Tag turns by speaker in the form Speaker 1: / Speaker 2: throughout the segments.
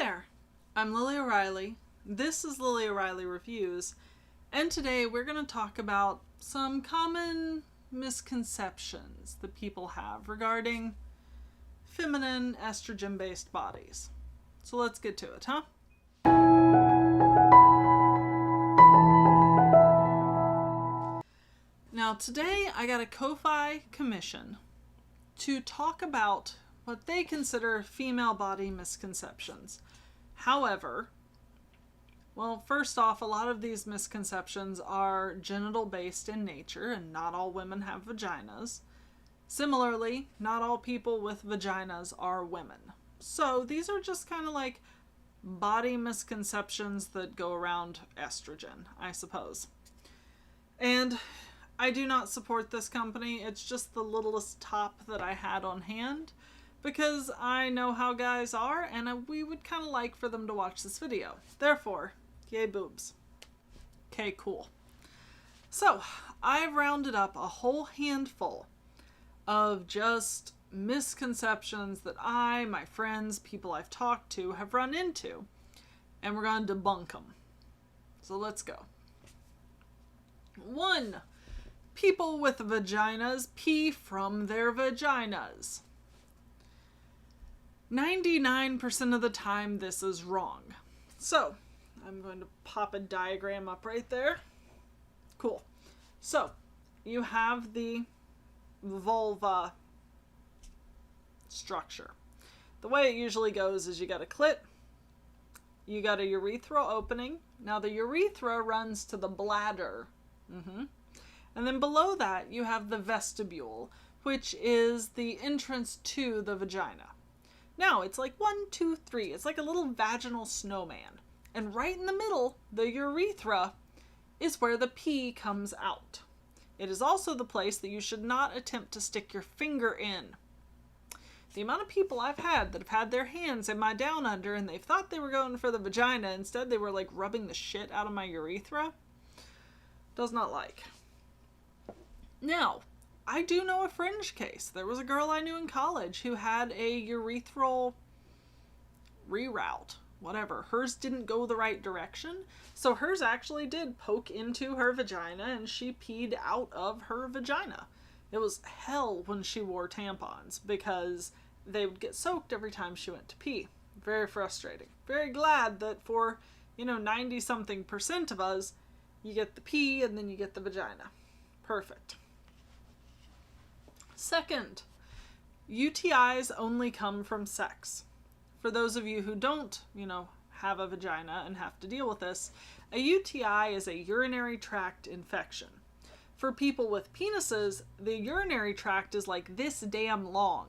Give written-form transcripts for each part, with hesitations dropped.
Speaker 1: there, I'm Lily O'Reilly. This is Lily O'Reilly Reviews, and today we're going to talk about some common misconceptions that people have regarding feminine estrogen-based bodies. So let's get to it, huh? Now today I got a Ko-Fi commission to talk about what they consider female body misconceptions. However, well, first off, a lot of these misconceptions are genital based in nature, and not all women have vaginas. Similarly, not all people with vaginas are women. So these are just kind of like body misconceptions that go around estrogen, I suppose. And I do not support this company. It's just the littlest top that I had on hand, because I know how guys are, and we would kind of like for them to watch this video. Therefore, yay boobs. Okay, cool. So, I've rounded up a whole handful of just misconceptions that I, my friends, people I've talked to have run into, and we're going to debunk them. So let's go. 1. People with vaginas pee from their vaginas. 99% of the time this is wrong. So, I'm going to pop a diagram up right there. Cool. So, you have the vulva structure. The way it usually goes is you got a clit, you got a urethral opening. Now the urethra runs to the bladder. And then below that you have the vestibule, which is the entrance to the vagina. Now, it's like 1, 2, 3. It's like a little vaginal snowman. And right in the middle, the urethra, is where the pee comes out. It is also the place that you should not attempt to stick your finger in. The amount of people I've had that have had their hands in my down under and they've thought they were going for the vagina, instead they were like rubbing the shit out of my urethra, does not like. Now, I do know a fringe case. There was a girl I knew in college who had a urethral reroute, whatever. Hers didn't go the right direction, so hers actually did poke into her vagina and she peed out of her vagina. It was hell when she wore tampons because they would get soaked every time she went to pee. Very frustrating. Very glad that for, 90-something% of us, you get the pee and then you get the vagina. Perfect. Second, UTIs only come from sex. For those of you who don't, have a vagina and have to deal with this, a UTI is a urinary tract infection. For people with penises, the urinary tract is like this damn long.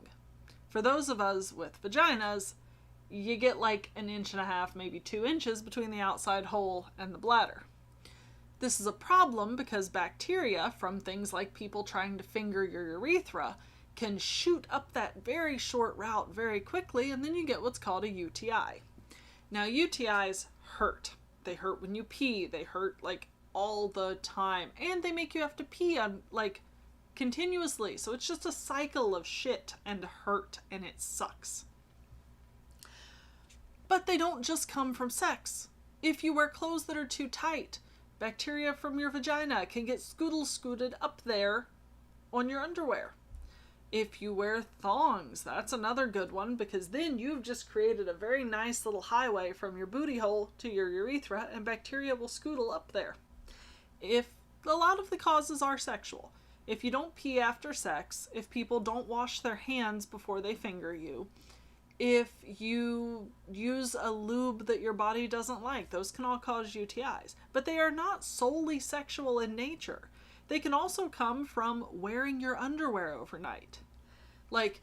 Speaker 1: For those of us with vaginas, you get like 1.5 inches, maybe 2 inches between the outside hole and the bladder. This is a problem because bacteria from things like people trying to finger your urethra can shoot up that very short route very quickly, and then you get what's called a UTI. Now, UTIs hurt. They hurt when you pee. They hurt like all the time, and they make you have to pee on like continuously. So it's just a cycle of shit and hurt, and it sucks. But they don't just come from sex. If you wear clothes that are too tight, bacteria from your vagina can get scooted up there on your underwear. If you wear thongs, that's another good one, because then you've just created a very nice little highway from your booty hole to your urethra, and bacteria will scootle up there. If a lot of the causes are sexual. If you don't pee after sex, if people don't wash their hands before they finger you, if you use a lube that your body doesn't like, those can all cause UTIs. But they are not solely sexual in nature. They can also come from wearing your underwear overnight. Like,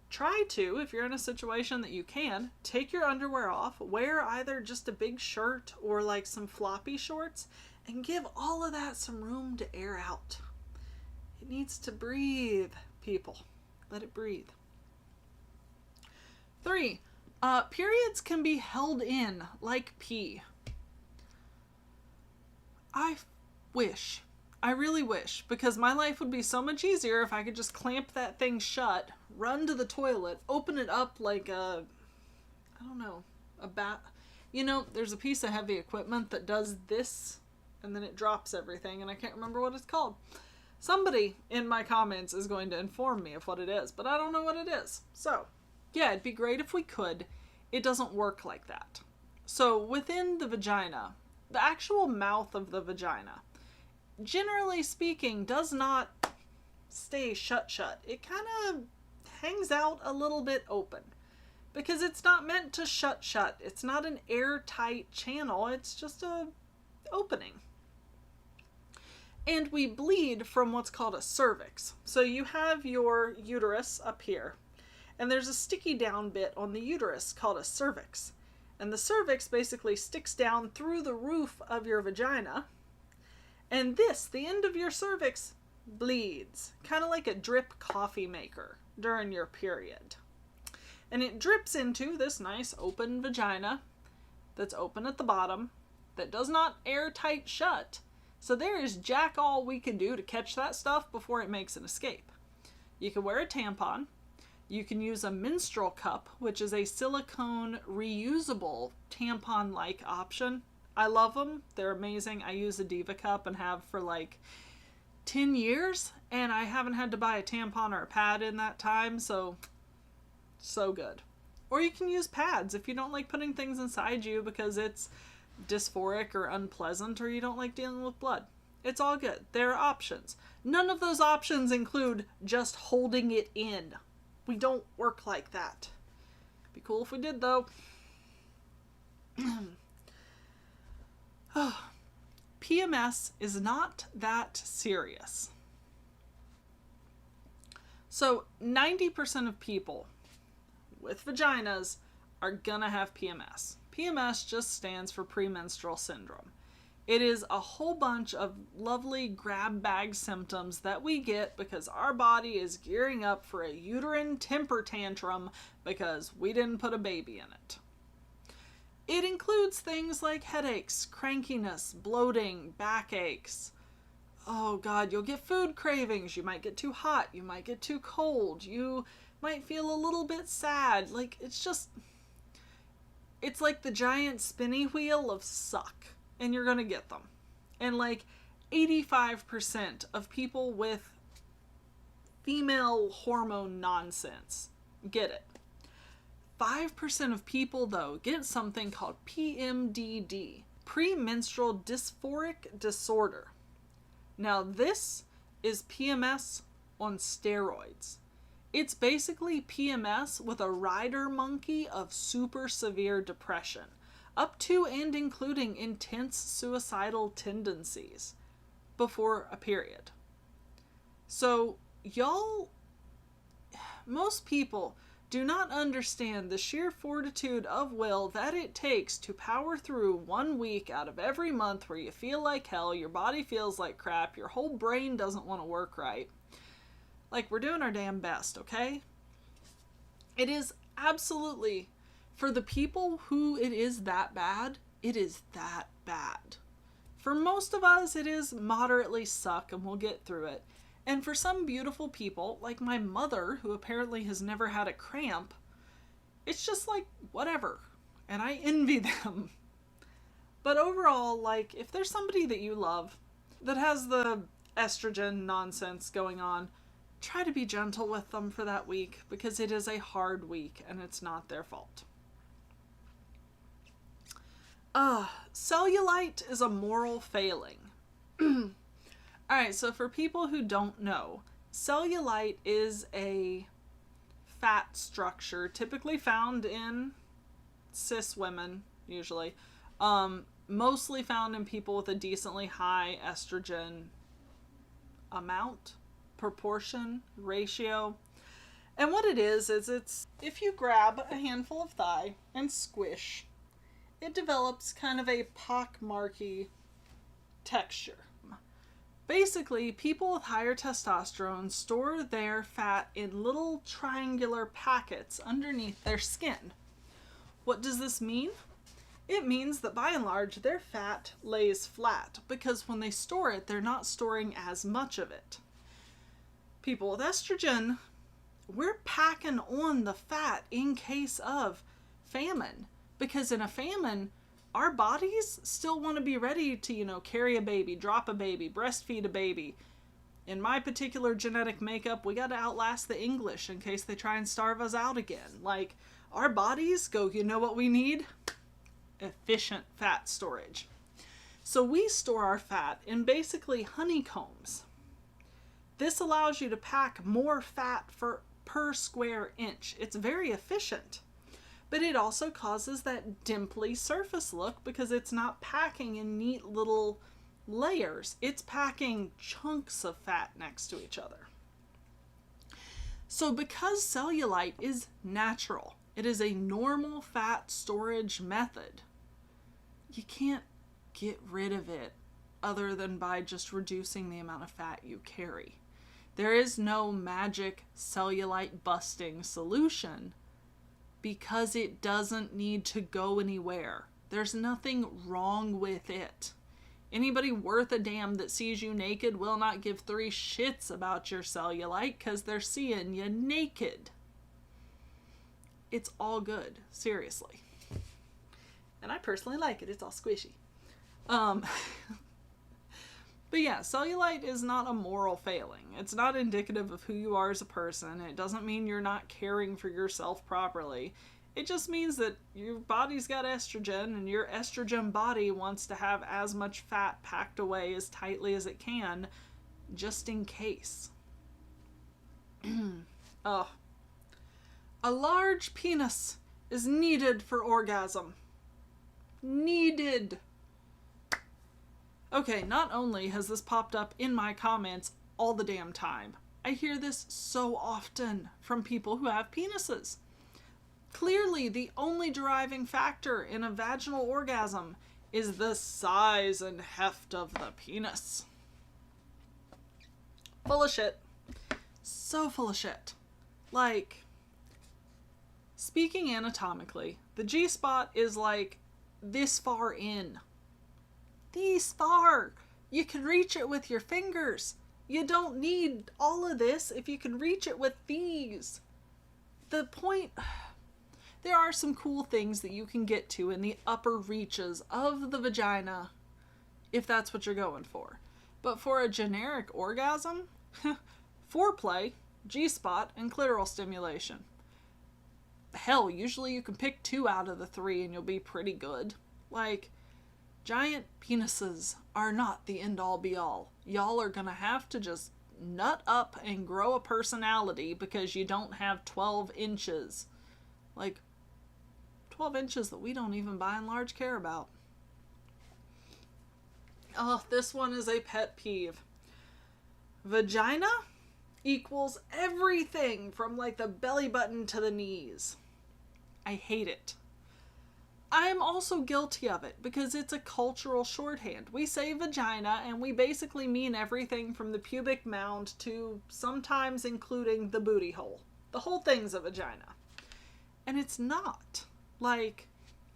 Speaker 1: try to, if you're in a situation that you can, take your underwear off, wear either just a big shirt or like some floppy shorts, and give all of that some room to air out. It needs to breathe, people. Let it breathe. 3. Periods can be held in like pee. I really wish, because my life would be so much easier if I could just clamp that thing shut, run to the toilet, open it up like a There's a piece of heavy equipment that does this, and then it drops everything, and I can't remember what it's called. Somebody in my comments is going to inform me of what it is, but I don't know what it is. So, yeah, it'd be great if we could. It doesn't work like that. So, within the vagina, the actual mouth of the vagina, generally speaking, does not stay shut. It kind of hangs out a little bit open. Because it's not meant to shut. It's not an airtight channel. It's just a opening. And we bleed from what's called a cervix. So you have your uterus up here. And there's a sticky down bit on the uterus called a cervix. And the cervix basically sticks down through the roof of your vagina. And the end of your cervix, bleeds. Kind of like a drip coffee maker during your period. And it drips into this nice open vagina that's open at the bottom that does not airtight shut. So there is jack all we can do to catch that stuff before it makes an escape. You can wear a tampon. You can use a menstrual cup, which is a silicone reusable tampon-like option. I love them. They're amazing. I use a Diva cup and have for like 10 years, and I haven't had to buy a tampon or a pad in that time, so good. Or you can use pads if you don't like putting things inside you because it's dysphoric or unpleasant, or you don't like dealing with blood. It's all good. There are options. None of those options include just holding it in. We don't work like that. Be cool if we did, though. PMS is not that serious. So 90% of people with vaginas are gonna have PMS. PMS just stands for premenstrual syndrome. It is a whole bunch of lovely grab bag symptoms that we get because our body is gearing up for a uterine temper tantrum because we didn't put a baby in it. It includes things like headaches, crankiness, bloating, backaches. Oh God, you'll get food cravings. You might get too hot. You might get too cold. You might feel a little bit sad. It's like the giant spinny wheel of suck. And you're going to get them. And 85% of people with female hormone nonsense get it. 5% of people, though, get something called PMDD, premenstrual dysphoric disorder. Now, this is PMS on steroids. It's basically PMS with a rider monkey of super severe depression, up to and including intense suicidal tendencies before a period. So, most people do not understand the sheer fortitude of will that it takes to power through 1 week out of every month where you feel like hell, your body feels like crap, your whole brain doesn't want to work right. We're doing our damn best, okay? It is absolutely, for the people who it is that bad, it is that bad. For most of us, it is moderately suck and we'll get through it. And for some beautiful people, like my mother, who apparently has never had a cramp, it's just whatever. And I envy them. But overall, if there's somebody that you love that has the estrogen nonsense going on, try to be gentle with them for that week because it is a hard week and it's not their fault. Cellulite is a moral failing. Alright, so for people who don't know, cellulite is a fat structure typically found in cis women, usually. Mostly found in people with a decently high estrogen amount, proportion, ratio. And what it is it's if you grab a handful of thigh and squish, it develops kind of a pockmarky texture. Basically, people with higher testosterone store their fat in little triangular packets underneath their skin. What does this mean? It means that by and large, their fat lays flat because when they store it, they're not storing as much of it. People with estrogen, we're packing on the fat in case of famine Because in a famine, our bodies still want to be ready to, carry a baby, drop a baby, breastfeed a baby. In my particular genetic makeup, we got to outlast the English in case they try and starve us out again. Like, our bodies go, you know what we need? Efficient fat storage. So we store our fat in basically honeycombs. This allows you to pack more fat per square inch. It's very efficient. But it also causes that dimply surface look because it's not packing in neat little layers. It's packing chunks of fat next to each other. So because cellulite is natural, it is a normal fat storage method, you can't get rid of it other than by just reducing the amount of fat you carry. There is no magic cellulite busting solution because it doesn't need to go anywhere. There's nothing wrong with it. Anybody worth a damn that sees you naked will not give 3 shits about your cellulite because they're seeing you naked. It's all good, seriously. And I personally like it. It's all squishy. But yeah, cellulite is not a moral failing. It's not indicative of who you are as a person. It doesn't mean you're not caring for yourself properly. It just means that your body's got estrogen, and your estrogen body wants to have as much fat packed away as tightly as it can, just in case. Oh. A large penis is needed for orgasm. Needed. Okay, not only has this popped up in my comments all the damn time, I hear this so often from people who have penises. Clearly, the only driving factor in a vaginal orgasm is the size and heft of the penis. Full of shit. So full of shit. Like, speaking anatomically, the G-spot is like this far in. This far. You can reach it with your fingers. You don't need all of this if you can reach it with these. The point... There are some cool things that you can get to in the upper reaches of the vagina, if that's what you're going for. But for a generic orgasm, foreplay, G-spot, and clitoral stimulation. Hell, usually you can pick 2 out of the 3 and you'll be pretty good. Like, giant penises are not the end-all be-all. Y'all are gonna have to just nut up and grow a personality because you don't have 12 inches. Like, 12 inches that we don't even by and large care about. Oh, this one is a pet peeve. Vagina equals everything from like the belly button to the knees. I hate it. I'm also guilty of it because it's a cultural shorthand. We say vagina and we basically mean everything from the pubic mound to sometimes including the booty hole. The whole thing's a vagina. And it's not. Like,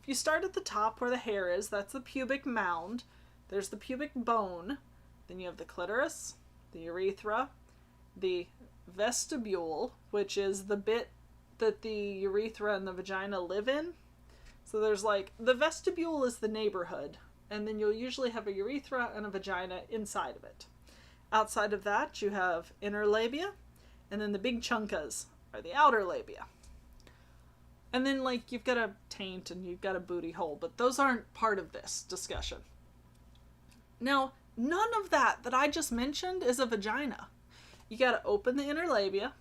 Speaker 1: if you start at the top where the hair is, that's the pubic mound. There's the pubic bone. Then you have the clitoris, the urethra, the vestibule, which is the bit that the urethra and the vagina live in. So there's like, the vestibule is the neighborhood, and then you'll usually have a urethra and a vagina inside of it. Outside of that, you have inner labia, and then the big chunkas are the outer labia. And then, like, you've got a taint and you've got a booty hole, but those aren't part of this discussion. Now, none of that I just mentioned is a vagina. You gotta open the inner labia.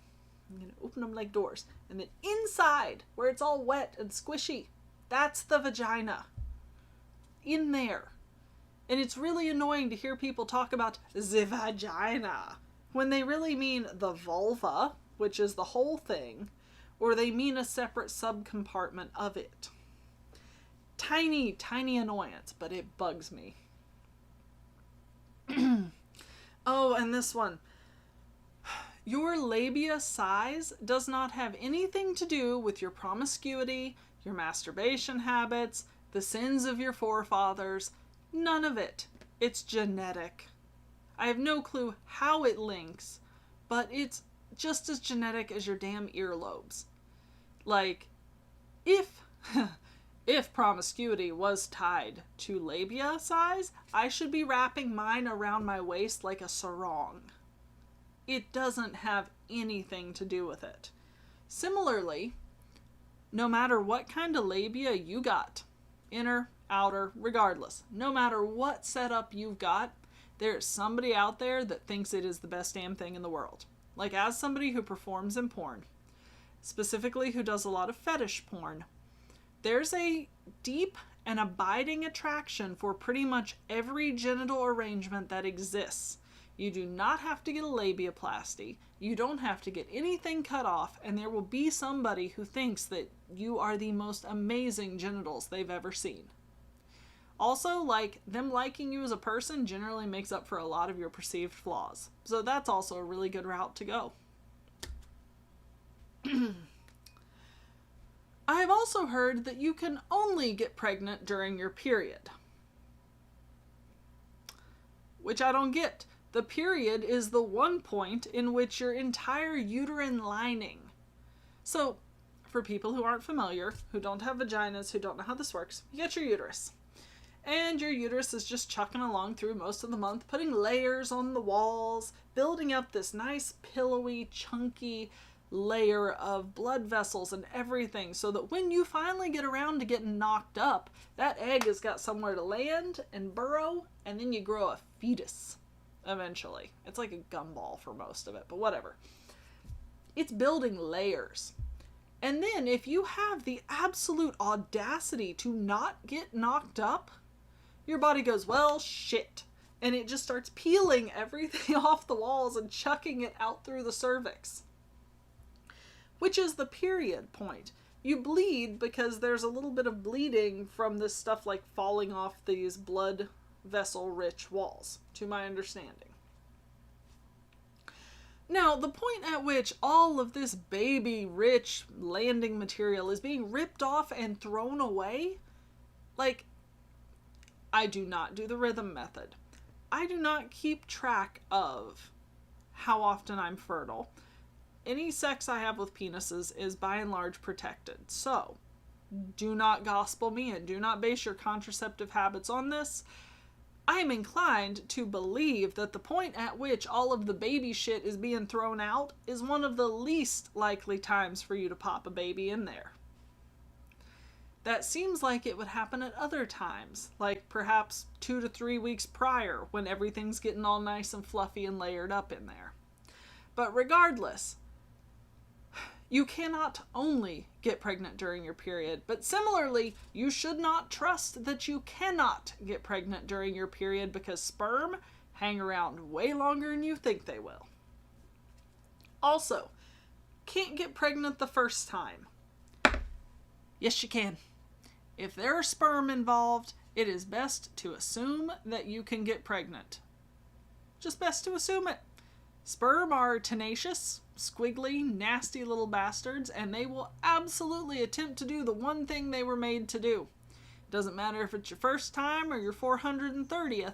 Speaker 1: I'm gonna open them like doors. And then inside, where it's all wet and squishy, that's the vagina. In there. And it's really annoying to hear people talk about the vagina when they really mean the vulva, which is the whole thing, or they mean a separate subcompartment of it. Tiny, tiny annoyance, but it bugs me. Oh, and this one. Your labia size does not have anything to do with your promiscuity, your masturbation habits, the sins of your forefathers. None of it. It's genetic. I have no clue how it links, but it's just as genetic as your damn earlobes. Like, if If promiscuity was tied to labia size, I should be wrapping mine around my waist like a sarong. It doesn't have anything to do with it. Similarly, no matter what kind of labia you got, inner, outer, regardless, no matter what setup you've got, there's somebody out there that thinks it is the best damn thing in the world. Like, as somebody who performs in porn, specifically who does a lot of fetish porn, there's a deep and abiding attraction for pretty much every genital arrangement that exists. You do not have to get a labiaplasty. You don't have to get anything cut off, and there will be somebody who thinks that you are the most amazing genitals they've ever seen. Also, like, them liking you as a person generally makes up for a lot of your perceived flaws. So that's also a really good route to go. I have also heard that you can only get pregnant during your period, which I don't get. The period is the one point in which your entire uterine lining. So, for people who aren't familiar, who don't have vaginas, who don't know how this works, you get your uterus. And your uterus is just chucking along through most of the month, putting layers on the walls, building up this nice, pillowy, chunky layer of blood vessels and everything, so that when you finally get around to getting knocked up, that egg has got somewhere to land and burrow, and then you grow a fetus eventually. It's like a gumball for most of it, but whatever. It's building layers. And then if you have the absolute audacity to not get knocked up, your body goes, well, shit. And it just starts peeling everything off the walls and chucking it out through the cervix. Which is the period point. You bleed because there's a little bit of bleeding from this stuff like falling off these blood vessel-rich walls, to my understanding. Now, the point at which all of this baby-rich landing material is being ripped off and thrown away, like, I do not do the rhythm method. I do not keep track of how often I'm fertile. Any sex I have with penises is by and large protected. So, do not gospel me and do not base your contraceptive habits on this. I am inclined to believe that the point at which all of the baby shit is being thrown out is one of the least likely times for you to pop a baby in there. That seems like it would happen at other times, like perhaps 2 to 3 weeks prior, when everything's getting all nice and fluffy and layered up in there. But regardless, you cannot only get pregnant during your period, but similarly, you should not trust that you cannot get pregnant during your period, because sperm hang around way longer than you think they will. Also, can't get pregnant the first time. Yes, you can. If there are sperm involved, it is best to assume that you can get pregnant. Just best to assume it. Sperm are tenacious, squiggly, nasty little bastards, and they will absolutely attempt to do the one thing they were made to do. Doesn't matter if it's your first time or your 430th,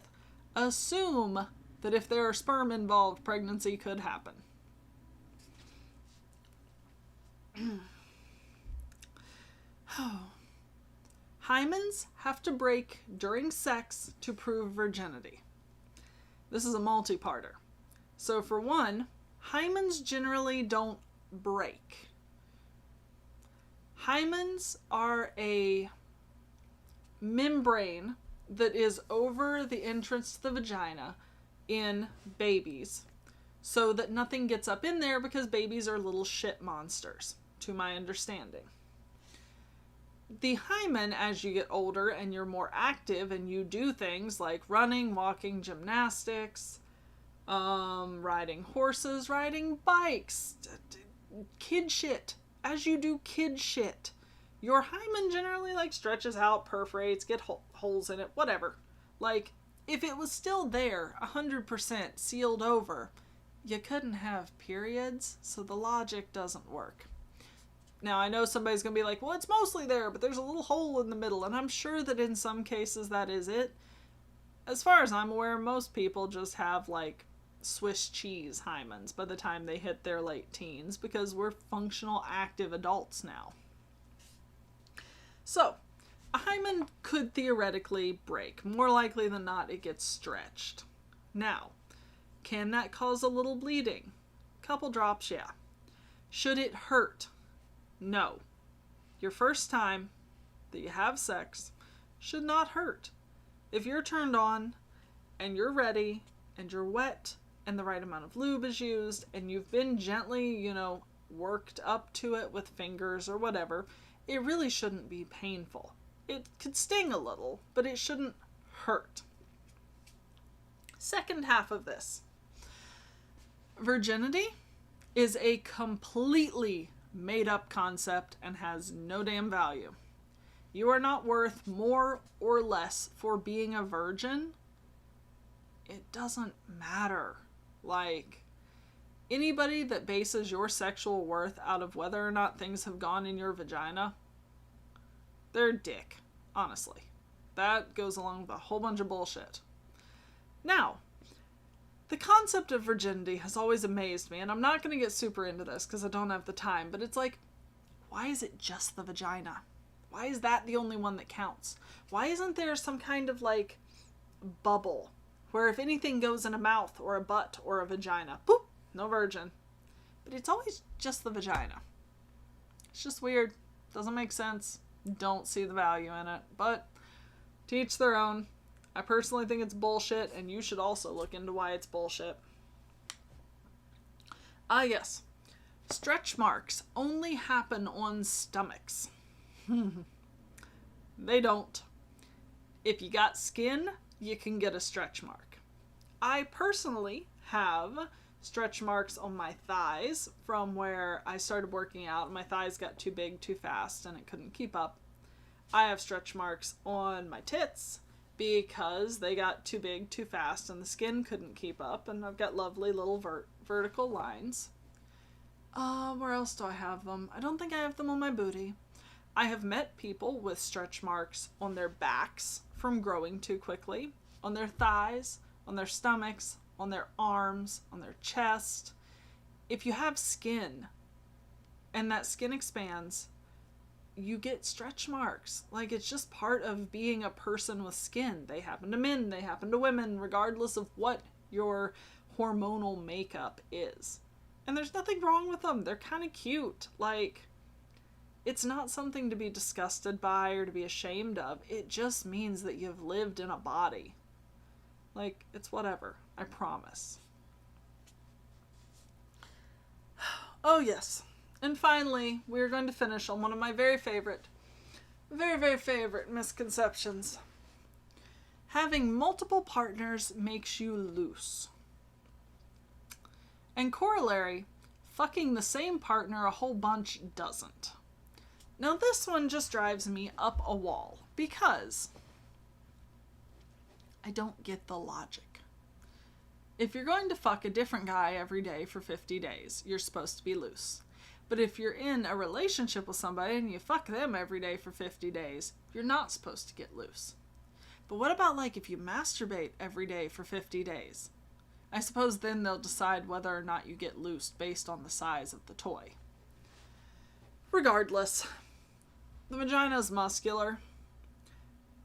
Speaker 1: assume that if there are sperm involved, pregnancy could happen. Hymens have to break during sex to prove virginity. This is a multi-parter. So for one, hymens generally don't break. Hymens are a membrane that is over the entrance to the vagina in babies, so that nothing gets up in there, because babies are little shit monsters, to my understanding. The hymen, as you get older and you're more active and you do things like running, walking, gymnastics, riding horses, riding bikes, kid shit. As you do kid shit, your hymen generally like stretches out, perforates, get holes in it, whatever. Like, if it was still there, 100% sealed over, you couldn't have periods, so the logic doesn't work. Now, I know somebody's going to be like, well, it's mostly there, but there's a little hole in the middle, and I'm sure that in some cases that is it. As far as I'm aware, most people just have, like, Swiss cheese hymens by the time they hit their late teens, because we're functional, active adults now. So, a hymen could theoretically break. More likely than not, it gets stretched. Now, can that cause a little bleeding? Couple drops, yeah. Should it hurt? No. Your first time that you have sex should not hurt. If you're turned on and you're ready and you're wet and the right amount of lube is used and you've been gently, worked up to it with fingers or whatever, it really shouldn't be painful. It could sting a little, but it shouldn't hurt. Second half of this. Virginity is a completely made up concept and has no damn value. You are not worth more or less for being a virgin. It doesn't matter. Like, anybody that bases your sexual worth out of whether or not things have gone in your vagina, they're a dick, honestly. That goes along with a whole bunch of bullshit. Now, the concept of virginity has always amazed me, and I'm not going to get super into this because I don't have the time, but it's like, why is it just the vagina? Why is that the only one that counts? Why isn't there some kind of like bubble where if anything goes in a mouth or a butt or a vagina, boop, no virgin. But it's always just the vagina. It's just weird. Doesn't make sense. Don't see the value in it. But to each their own. I personally think it's bullshit, and you should also look into why it's bullshit. Yes. Stretch marks only happen on stomachs. They don't. If you got skin, you can get a stretch mark. I personally have stretch marks on my thighs from where I started working out and my thighs got too big too fast and it couldn't keep up. I have stretch marks on my tits because they got too big too fast and the skin couldn't keep up, and I've got lovely little vertical lines. Where else do I have them? I don't think I have them on my booty. I have met people with stretch marks on their backs from growing too quickly, on their thighs, on their stomachs, on their arms, on their chest. If you have skin and that skin expands, you get stretch marks. Like, it's just part of being a person with skin. They happen to men, they happen to women, regardless of what your hormonal makeup is. And there's nothing wrong with them. They're kind of cute. Like, it's not something to be disgusted by or to be ashamed of. It just means that you've lived in a body. Like, it's whatever. I promise. Oh, yes. And finally, we're going to finish on one of my very favorite misconceptions. Having multiple partners makes you loose. And corollary, fucking the same partner a whole bunch doesn't. Now this one just drives me up a wall because I don't get the logic. If you're going to fuck a different guy every day for 50 days, you're supposed to be loose. But if you're in a relationship with somebody and you fuck them every day for 50 days, you're not supposed to get loose. But what about like if you masturbate every day for 50 days? I suppose then they'll decide whether or not you get loose based on the size of the toy. Regardless, the vagina is muscular.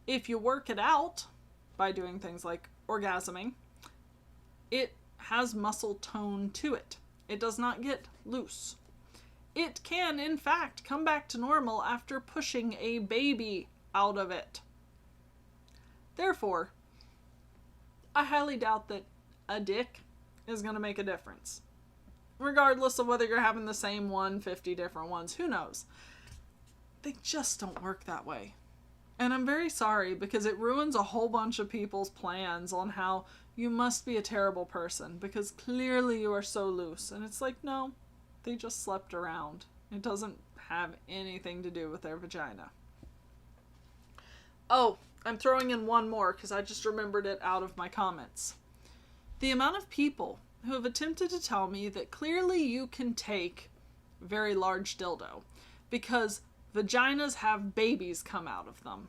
Speaker 1: If you work it out by doing things like orgasming, it has muscle tone to it. It does not get loose. It can, in fact, come back to normal after pushing a baby out of it. Therefore, I highly doubt that a dick is going to make a difference. Regardless of whether you're having the same 150 different ones, who knows? They just don't work that way. And I'm very sorry because it ruins a whole bunch of people's plans on how you must be a terrible person because clearly you are so loose. And it's like, no, they just slept around. It doesn't have anything to do with their vagina. Oh, I'm throwing in one more because I just remembered it out of my comments. The amount of people who have attempted to tell me that clearly you can take very large dildo because vaginas have babies come out of them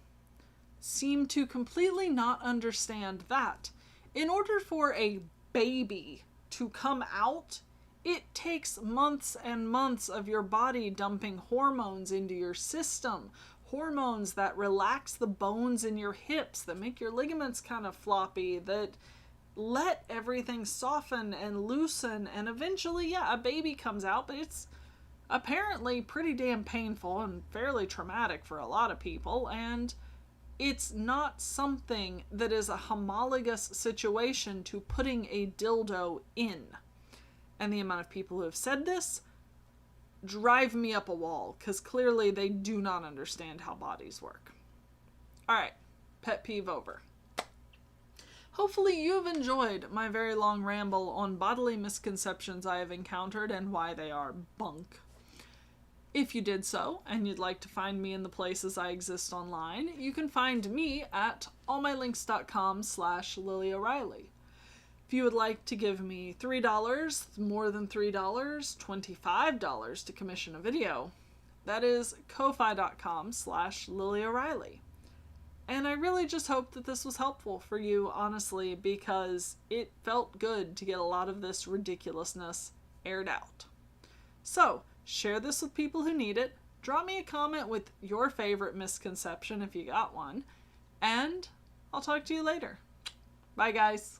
Speaker 1: seem to completely not understand that in order for a baby to come out, it takes months and months of your body dumping hormones into your system. hormones that relax the bones in your hips, that make your ligaments kind of floppy, that let everything soften and loosen, and eventually, yeah, a baby comes out, but it's apparently pretty damn painful and fairly traumatic for a lot of people, and it's not something that is a homologous situation to putting a dildo in. And the amount of people who have said this drive me up a wall, because clearly they do not understand how bodies work. Alright, pet peeve over. Hopefully you've enjoyed my very long ramble on bodily misconceptions I have encountered and why they are bunk. If you did so, and you'd like to find me in the places I exist online, you can find me at allmylinks.com/Lily O'Reilly. If you would like to give me $3, more than $3, $25 to commission a video, that is ko-fi.com/Lily O'Reilly. And I really just hope that this was helpful for you, honestly, because it felt good to get a lot of this ridiculousness aired out. So, share this with people who need it. Drop me a comment with your favorite misconception if you got one. And I'll talk to you later. Bye, guys.